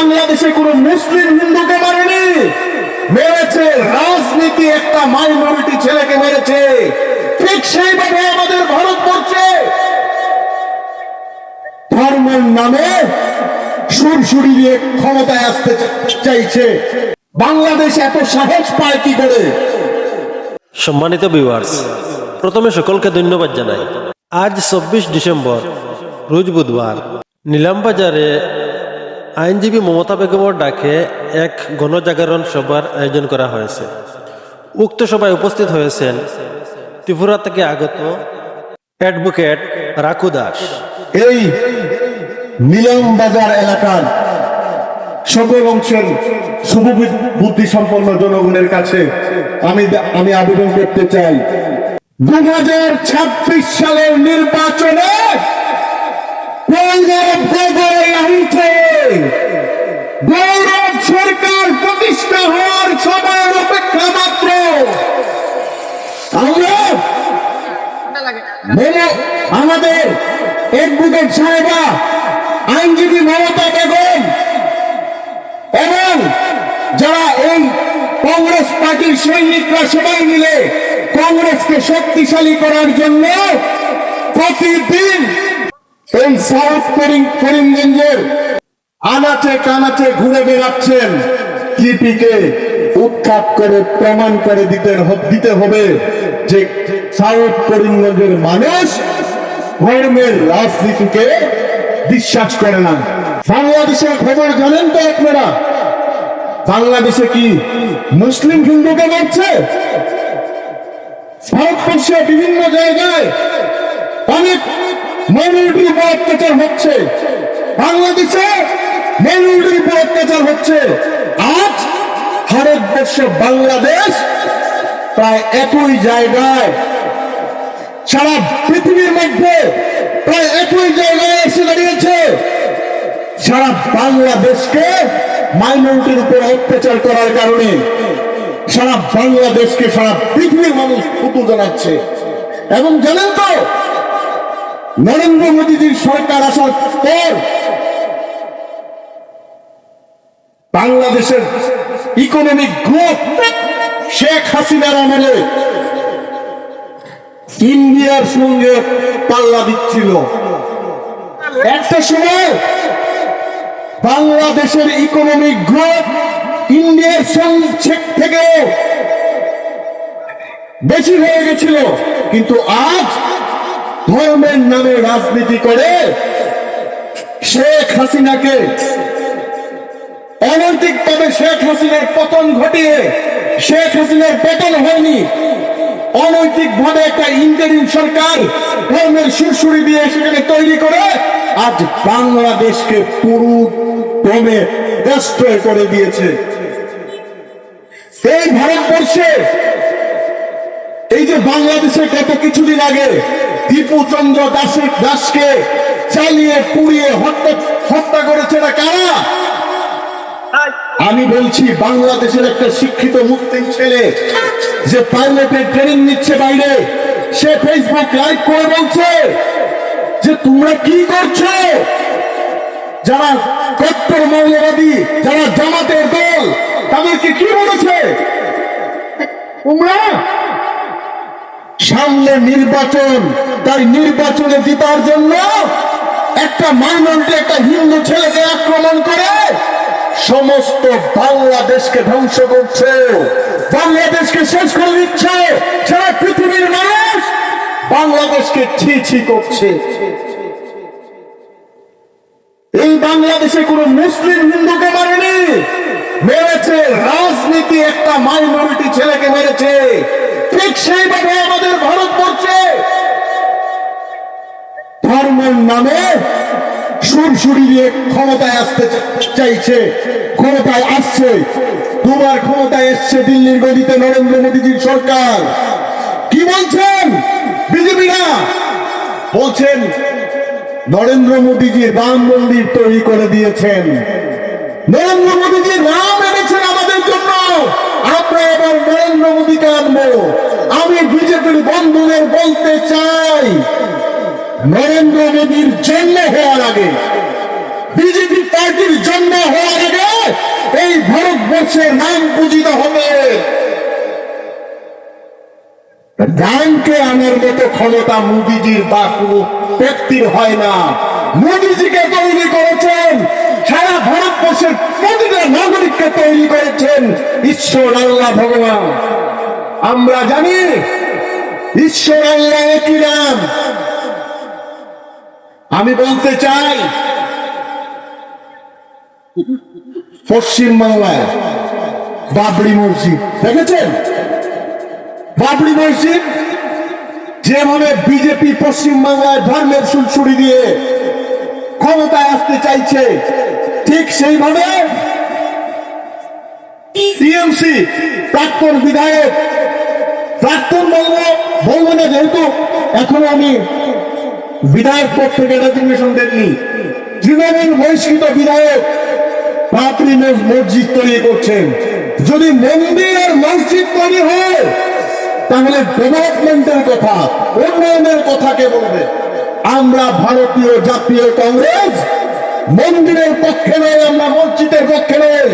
বাংলাদেশে কোনো মুসলিম হিন্দুকে মারেনি, মেরেছে রাজনীতি একটা মাইনরিটি ছেলেকে মেরেছে। ঠিক সেইভাবে আমাদের ভারতবর্ষে ধর্মের নামে সুরসুরি দিয়ে ক্ষমতায় আসতে চাইছে। বাংলাদেশ এত সাহস পায় কি করে? সম্মানিত ভিউয়ার্স, প্রথমে সকলকে ধন্যবাদ জানাই। আজ 24 ডিসেম্বর রোজ বুধবার নিলামবাজারে আইনজীবী মমতা বেগমের ডাকে এক গণজাগরণ সভার আয়োজন করা হয়েছে। উক্ত সভায় উপস্থিত হয়েছেন ত্রিপুরা থেকে আগত অ্যাডভোকেট রাখু দাস। এই নিলামবাজার এলাকার সকল অংশের শুভবুদ্ধি সম্পন্ন জনগণের কাছে আমি আবেদন করতে চাই, 2026 সালের নির্বাচনে গৌরব সরকার প্রতিষ্ঠা হওয়ার সময়ের অপেক্ষা মাত্র। আমাদের অ্যাডভোকেট সাহেবা, আইনজীবী মমতা বেগম এবং যারা এই কংগ্রেস পার্টির সৈনিকরা সবাই মিলে কংগ্রেসকে শক্তিশালী করার জন্য প্রতিদিন এই সাউথ করিমগঞ্জের আনাচে কানাচে ঘুরে বেড়াচ্ছেন। ত্রিপিকে উৎখাত করে প্রমাণ করে দিতে হবে যে সাউথ করিমগঞ্জের মানুষ ধর্মের রাজনীতিকে বিশ্বাস করে না। বাংলাদেশের খবর জানেন তো আপনারা? বাংলাদেশে কি মুসলিম হিন্দুকে মারছে? ভারতবর্ষে বিভিন্ন জায়গায় অনেক মাইনরিটির উপর অত্যাচার হচ্ছে। বাংলাদেশে মাইনরিটির উপর অত্যাচার হচ্ছে। আজ ভারতবর্ষ বাংলাদেশ প্রায় একই জায়গায়, সারা পৃথিবীর মধ্যে প্রায় একই জায়গায় এসে দাঁড়িয়েছে। সারা বাংলাদেশকে মাইনরিটির উপর অত্যাচার করার কারণে সারা বাংলাদেশকে সারা পৃথিবীর মানুষ পুতুল জানাচ্ছে। এবং জানেন তো, নরেন্দ্র মোদীজির সরকার আসার পর বাংলাদেশের ইকোনমিক গ্রোথ শেখ হাসিনার আমলে ইন্ডিয়ার সঙ্গে পাল্লা দিচ্ছিল। একটা সময় বাংলাদেশের ইকোনমিক গ্রোথ ইন্ডিয়ার থেকে বেশি হয়ে গেছিল, কিন্তু আজ ধর্মের নামে রাজনীতি করে শেখ হাসিনাকে অনৈতিকভাবে শেখ হাসিনার পতন ঘটিয়ে, শেখ হাসিনার পতন হয়নি, অনৈতিকভাবে একটা ইন্টারিম সরকার ধর্মের সুরসুরি দিয়ে সেখানে তৈরি করে আজ বাংলাদেশকে পুরো ক্রমে ডেস্ট্রয় করে দিয়েছে। এই ভারতবর্ষে এই যে বাংলাদেশে গত কিছুদিন আগে দীপু চন্দ্র দাসকে চালিয়ে পুড়িয়ে হত্যা করেছে না কারা? আমি বলছি, বাংলাদেশের একটা শিক্ষিত মুসলিম ছেলে যে পাইলটের ট্রেনিং নিচ্ছে বাইরে, সে ফেসবুক লাইভ করে বলছে যে তোমরা কি করছো? যারা কট্টর মৌলবাদী, যারা জামাতের দল, তাদেরকে কি বলেছে? তোমরা সামনে নির্বাচন, তাই নির্বাচনে জিতার জন্য একটা মাইনরিটি, একটা হিন্দু ছেলেকে আক্রমণ করে সমস্ত বাংলাদেশকে ধ্বংস করছে, বাংলাদেশকে শেষ করে দিচ্ছে। সারা পৃথিবীর মানুষ বাংলাদেশকে ছি ছি করছে। এই বাংলাদেশে কোনো মুসলিম হিন্দুকে মারেনি, মেরেছে রাজনীতি একটা মাইনরিটি ছেলেকে মেরেছে। ঠিক সেইভাবে আমাদের ভারতবর্ষে ধর্মের নামে সুরসুরি দিয়ে ক্ষমতায় আসতে চাইছে, ক্ষমতায় আসছে। দুবার ক্ষমতায় এসছে দিল্লির গদিতে নরেন্দ্র মোদীজির সরকার। কি বলছেন বিজেপিরা? বলছেন নরেন্দ্র মোদীজি রাম মন্দির তৈরি করে দিয়েছেন, নরেন্দ্র মোদীজি রাম এনেছেন আমাদের জন্য, আমরা এবার নরেন্দ্র মোদীকে আনবো। আমি বিজেপির বন্ধুদের বলতে চাই, নরেন্দ্র মোদীর জন্ম হওয়ার আগে, বিজেপি পার্টির জন্ম হওয়ার আগে বংশের নাম পূজিত হবে। রামকে আনার মতো ক্ষমতা মোদিজির বা কোনো ব্যক্তির হয় না। মোদিজিকে তৈরি করেছেন, সারা ভারতবর্ষের প্রতিটা নাগরিককে তৈরি করেছেন ঈশ্বর আল্লাহ ভগবান। আমরা জানি ঈশ্বর আল্লাহ একই নাম। আমি বলতে চাই, পশ্চিম বাংলায় বাবরি মসজিদ দেখেছেন? বাবরি মসজিদ যেভাবে বিজেপি পশ্চিম বাংলায় ধর্মের সুলসুড়ি দিয়ে ক্ষমতায় আসতে চাইছে, ঠিক সেইভাবে টিএমসি প্রাক্তন বিধায়ক, প্রাক্তন বলবো না, যেহেতু এখনো আমি বিধায়ক পদ থেকে রেজিগনেশন দেননি, তৃণমূল বহিষ্কৃত বিধায়ক বাবরি মসজিদ তৈরি করছেন। যদি মন্দির আর মসজিদ তৈরি হয় তাহলে ডেভেলপমেন্টের কথা, উন্নয়নের কথা কে বলবে? আমরা ভারতীয় জাতীয় কংগ্রেস মন্দিরের পক্ষে নয়, আমরা মসজিদের পক্ষে নয়,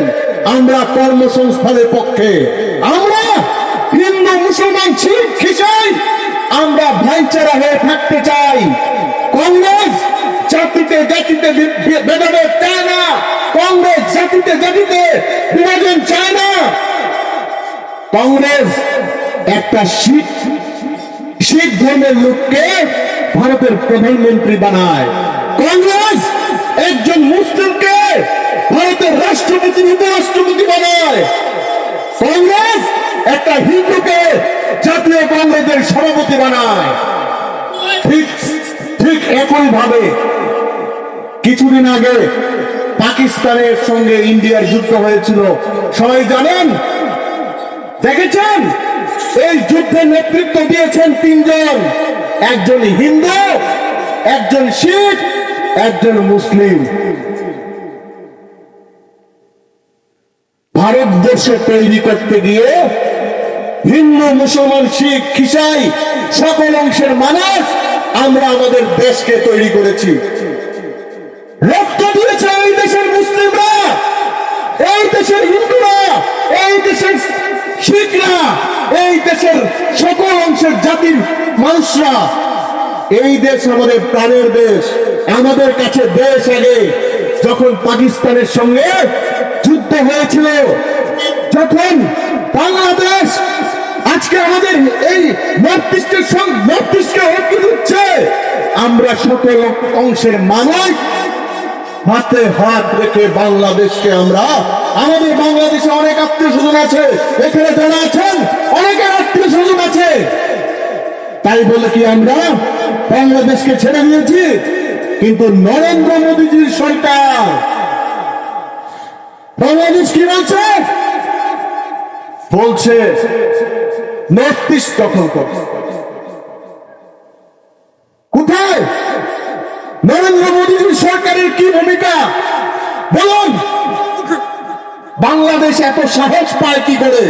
আমরা কর্মসংস্থানের পক্ষে। আমরা হিন্দু মুসলমান শিখ খ্রিস্টান আমরা ভাইচারা হয়ে থাকতে চাই। কংগ্রেস জাতিতে জাতিতে ভেদাভেদ চায় না, কংগ্রেস জাতিতে জাতিতে বিভাজন চায় না। কংগ্রেস একটা শিখ ধর্মের লোককে ভারতের প্রধানমন্ত্রী বানায়। কংগ্রেস একজন মুসলিমকে ভারতের রাষ্ট্রপতি উপরাষ্ট্রপতি বানায়। কংগ্রেস একটা হিন্দুকে জাতীয় কংগ্রেসের সভাপতি বানায়। ঠিক একই ভাবে কিছুদিন আগে পাকিস্তানের সঙ্গে ইন্ডিয়ার যুদ্ধ হয়েছিল, সবাই জানেন, দেখেছেন? এই যুদ্ধের নেতৃত্ব দিয়েছেন তিনজন, একজন হিন্দু, একজন শিখ, একজন মুসলিম। ভারতবর্ষ তৈরি করতে গিয়ে হিন্দু মুসলমান শিখ খ্রিস্টান সকল অংশের মানুষ আমরা আমাদের দেশকে তৈরি করেছি। রক্ত দিয়েছে এই দেশের মুসলিমরা, এই দেশের হিন্দুরা, এই দেশের শিখরা, এই দেশের সকল অংশের জাতির মানুষরা। এই দেশ আমাদের প্রাণের দেশ, আমাদের কাছে দেশ আগে। যখন পাকিস্তানের সঙ্গে যুদ্ধ হয়েছিল, যখন বাংলাদেশ আজকে আমাদের এই নর্থ ইস্টকে হুমকি দিচ্ছে, আমরা সকল অংশের মানুষ হাতে হাত রেখে বাংলাদেশকে আমরা, আমাদের বাংলাদেশে অনেক আত্মীয় স্বজন আছে, এখানে যারা আছেন অনেকের আত্মীয় স্বজন আছে, তাই বলে কি আমরা বাংলাদেশকে ছেড়ে দিয়েছি? কিন্তু নরেন্দ্র মোদীজির সরকার বাংলাদেশ কি বলছে? বলছে নর্থ ইস্ট দখল করবে। কোথায় নরেন্দ্র মোদীজির সরকারের কি ভূমিকা বলুন? বাংলাদেশ এত সাহস পায় কি করে?